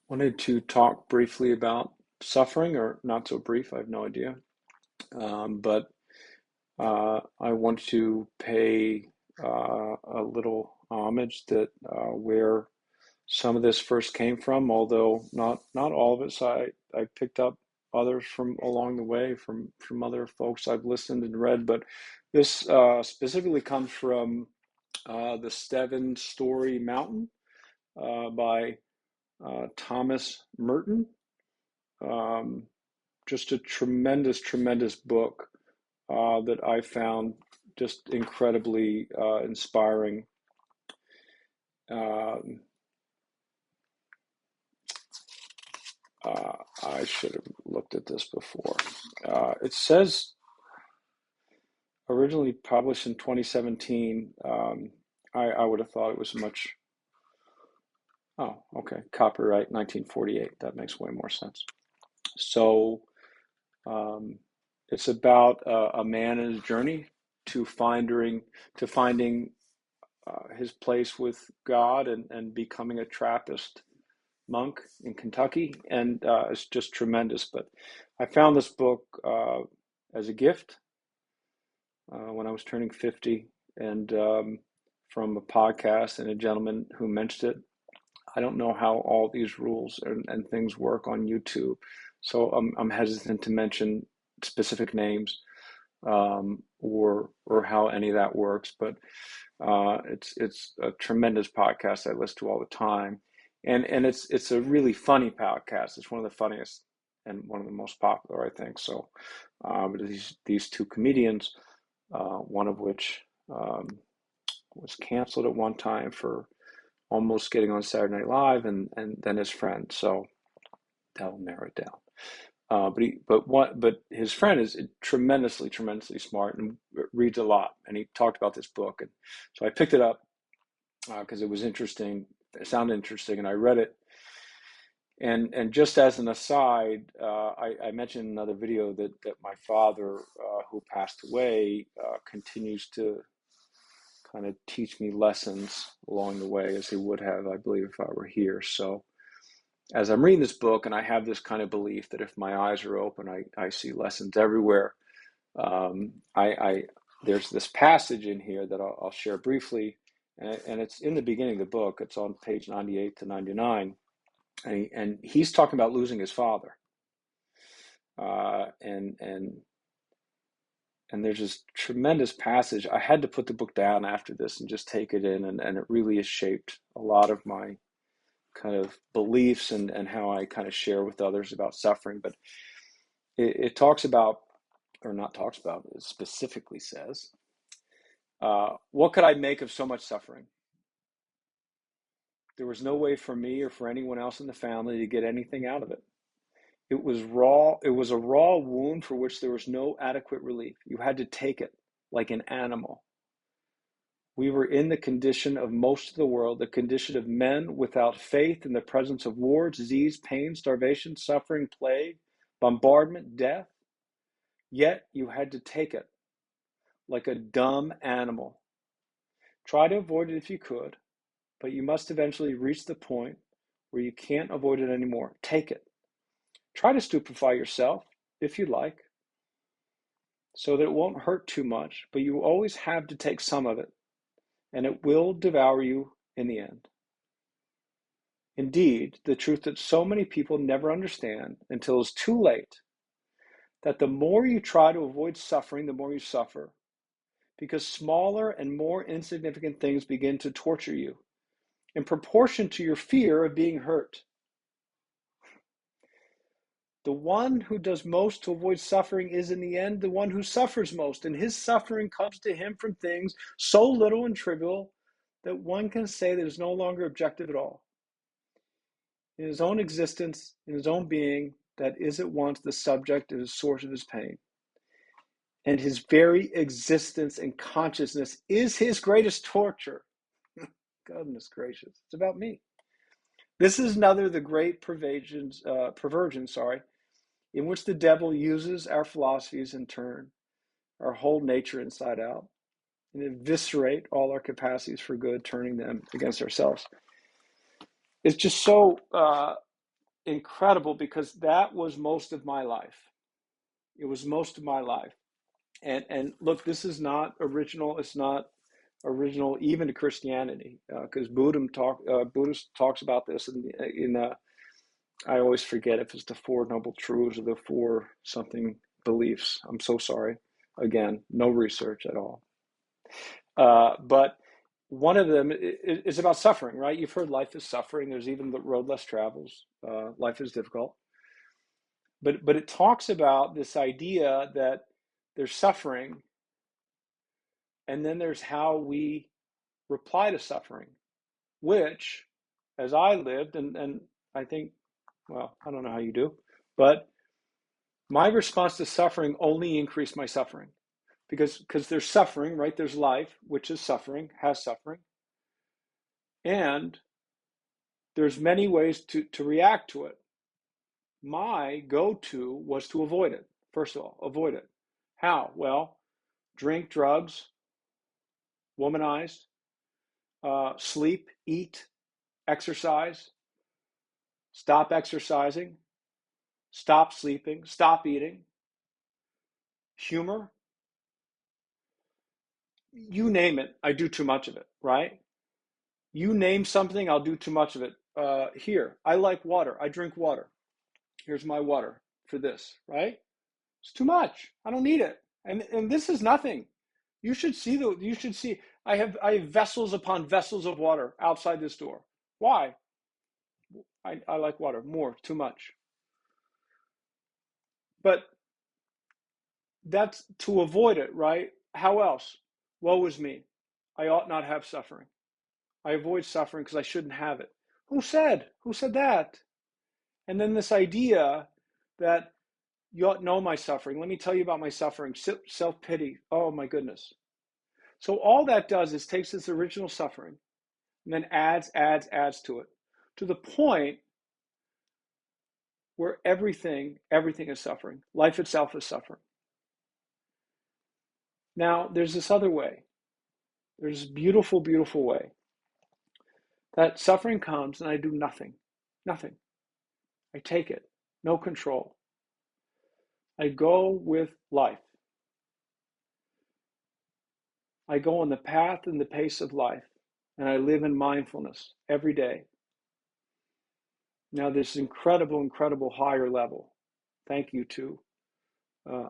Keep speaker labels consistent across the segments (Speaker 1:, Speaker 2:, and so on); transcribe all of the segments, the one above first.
Speaker 1: Wanted to talk briefly about suffering, or not so brief, I have no idea. But I want to pay a little homage that where some of this first came from, although not all of it. So I picked up others from along the way from other folks I've listened and read, but this specifically comes from the Steven Story Mountain by Thomas Merton. Um, just a tremendous book that I found just incredibly inspiring. Um, I should have looked at this before. It says originally published in 2017. I would have thought it was much. Oh, okay. Copyright 1948. That makes way more sense. So um, it's about a man and his journey to finding his place with God and becoming a Trappist monk in Kentucky, and it's just tremendous. But I found this book as a gift when I was turning 50, and from a podcast and a gentleman who mentioned it. I don't know how all these rules and things work on YouTube, so I'm hesitant to mention specific names or how any of that works. But it's a tremendous podcast I listen to all the time, and it's a really funny podcast. It's one of the funniest and one of the most popular, I think. So, but these two comedians, one of which was canceled at one time for almost getting on Saturday Night Live, and then his friend. So that'll narrow it down. But his friend is tremendously smart and reads a lot, and he talked about this book, and so I picked it up because it was interesting. It sounded interesting, and I read it. And just as an aside, I mentioned in another video that my father, who passed away, continues to kind of teach me lessons along the way, as he would have, I believe, if I were here. So as I'm reading this book, and I have this kind of belief that if my eyes are open, I see lessons everywhere. I there's this passage in here that I'll share briefly, and it's in the beginning of the book. It's on page 98 to 99, and he's talking about losing his father, and there's this tremendous passage. I had to put the book down after this and just take it in, and it really has shaped a lot of my kind of beliefs and how I kind of share with others about suffering. But it talks about, or not talks about, it specifically says, what could I make of so much suffering? There was no way for me or for anyone else in the family to get anything out of it. It was raw. It was a raw wound for which there was no adequate relief. You had to take it like an animal. We were in the condition of most of the world, the condition of men without faith in the presence of war, disease, pain, starvation, suffering, plague, bombardment, death. Yet you had to take it like a dumb animal. Try to avoid it if you could, but you must eventually reach the point where you can't avoid it anymore. Take it. Try to stupefy yourself, if you like, so that it won't hurt too much, but you always have to take some of it, and it will devour you in the end. Indeed, the truth that so many people never understand until it's too late, that the more you try to avoid suffering, the more you suffer, because smaller and more insignificant things begin to torture you in proportion to your fear of being hurt. The one who does most to avoid suffering is in the end the one who suffers most, and his suffering comes to him from things so little and trivial that one can say that it is no longer objective at all. In his own existence, in his own being, that is at once the subject and the source of his pain. And his very existence and consciousness is his greatest torture. Goodness gracious, it's about me. This is another of the great perversions, in which the devil uses our philosophies in turn, our whole nature inside out, and eviscerate all our capacities for good, turning them against ourselves. It's just so incredible because that was most of my life. It was most of my life. And look, this is not original. It's not original even to Christianity, because Buddhist talks about this in I always forget if it's the Four Noble Truths or the Four something beliefs. I'm so sorry. Again, no research at all. But one of them is about suffering, right? You've heard life is suffering. There's even the road less travels. Life is difficult. But it talks about this idea that there's suffering, and then there's how we reply to suffering, which, as I lived, and I think, well, I don't know how you do, but my response to suffering only increased my suffering because there's suffering, right? There's life, which is suffering, has suffering, and there's many ways to react to it. My go-to was to avoid it. First of all, avoid it. How? Well, drink, drugs, womanized, sleep, eat, exercise, stop exercising, stop sleeping, stop eating, humor, you name it, I do too much of it, right? You name something, I'll do too much of it. Here, I like water. I drink water. Here's my water for this, right? It's too much. I don't need it. And this is nothing. You should see I have vessels upon vessels of water outside this door. Why? I like water more, too much. But that's to avoid it, right? How else? Woe is me. I ought not have suffering. I avoid suffering because I shouldn't have it. Who said? Who said that? And then this idea that you ought to know my suffering. Let me tell you about my suffering. Self-pity. Oh my goodness. So all that does is takes this original suffering and then adds to it, to the point where everything is suffering. Life itself is suffering. Now, there's this other way. There's this beautiful, beautiful way that suffering comes and I do nothing. Nothing. I take it. No control. I go with life. I go on the path and the pace of life, and I live in mindfulness every day. Now, this incredible, incredible higher level, thank you to,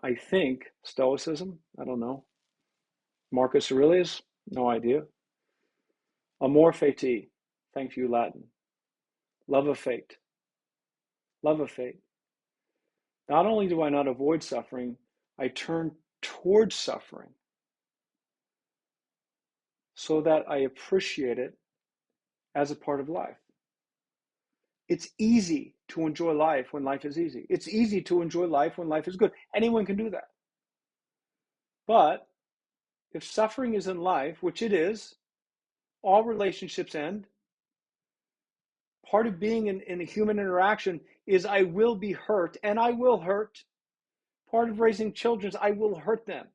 Speaker 1: I think, Stoicism, I don't know, Marcus Aurelius, no idea. Amor fati, thank you, Latin. Love of fate. Love of fate. Not only do I not avoid suffering, I turn towards suffering so that I appreciate it as a part of life. It's easy to enjoy life when life is easy. It's easy to enjoy life when life is good. Anyone can do that. But if suffering is in life, which it is, all relationships end. Part of being in a human interaction is I will be hurt, and I will hurt. Part of raising children is I will hurt them.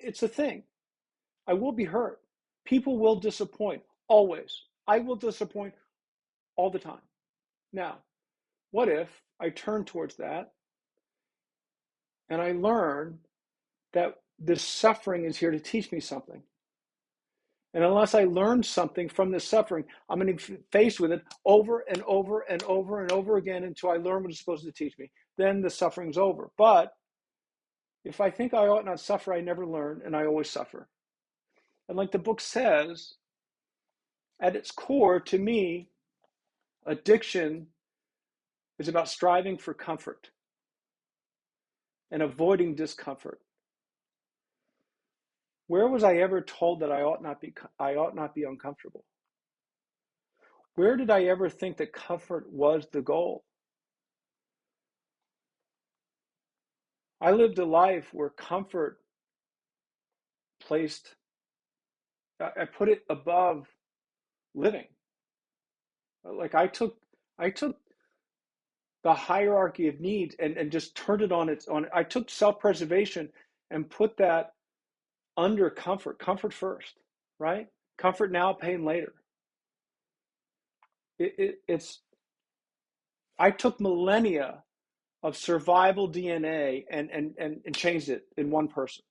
Speaker 1: It's a thing. I will be hurt. People will disappoint, always. I will disappoint all the time. Now, what if I turn towards that and I learn that this suffering is here to teach me something? And unless I learn something from this suffering, I'm going to be faced with it over and over and over and over again until I learn what it's supposed to teach me. Then the suffering's over. But if I think I ought not suffer, I never learn, and I always suffer. And like the book says, at its core, to me, addiction is about striving for comfort and avoiding discomfort. Where was I ever told that I ought not be uncomfortable? Where did I ever think that comfort was the goal? I lived a life where comfort placed, I put it above living. Like I took the hierarchy of needs and just turned it on its own. I took self-preservation and put that under comfort. Comfort first, right? Comfort now, pain later. It's I took millennia of survival DNA and changed it in one person.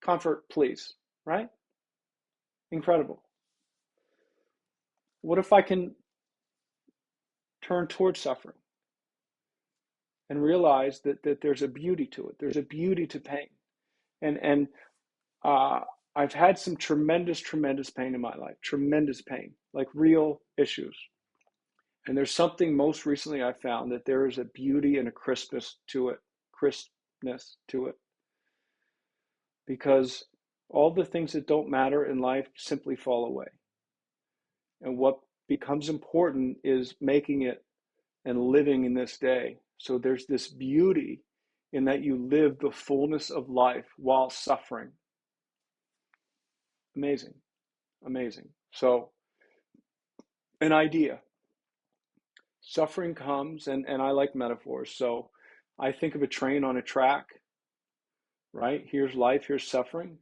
Speaker 1: Comfort, please, right? Incredible. What if I can turn towards suffering and realize that there's a beauty to it? There's a beauty to pain. And uh, I've had some tremendous pain in my life, tremendous pain, like real issues. And there's something most recently I found that there is a beauty and a crispness to it, because all the things that don't matter in life simply fall away. And what becomes important is making it and living in this day. So there's this beauty in that you live the fullness of life while suffering. Amazing, amazing. So, an idea. Suffering comes, and I like metaphors. So, I think of a train on a track, right? Here's life, here's suffering.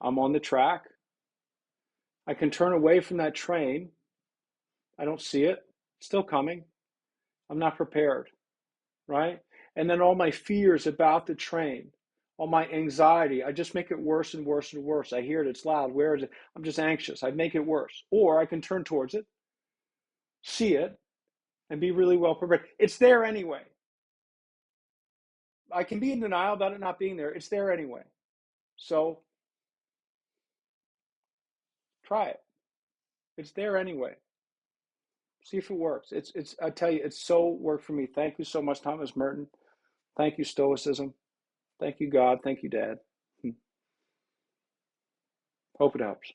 Speaker 1: I'm on the track. I can turn away from that train. I don't see it. It's still coming. I'm not prepared, right? And then all my fears about the train, all my anxiety, I just make it worse and worse and worse. I hear it, it's loud. Where is it? I'm just anxious. I make it worse. Or I can turn towards it, see it, and be really well prepared. It's there anyway. I can be in denial about it not being there. It's there anyway. So try it. It's there anyway. See if it works. It's I tell you, it's so worked for me. Thank you so much, Thomas Merton. Thank you, Stoicism. Thank you, God. Thank you, Dad. Hope it helps.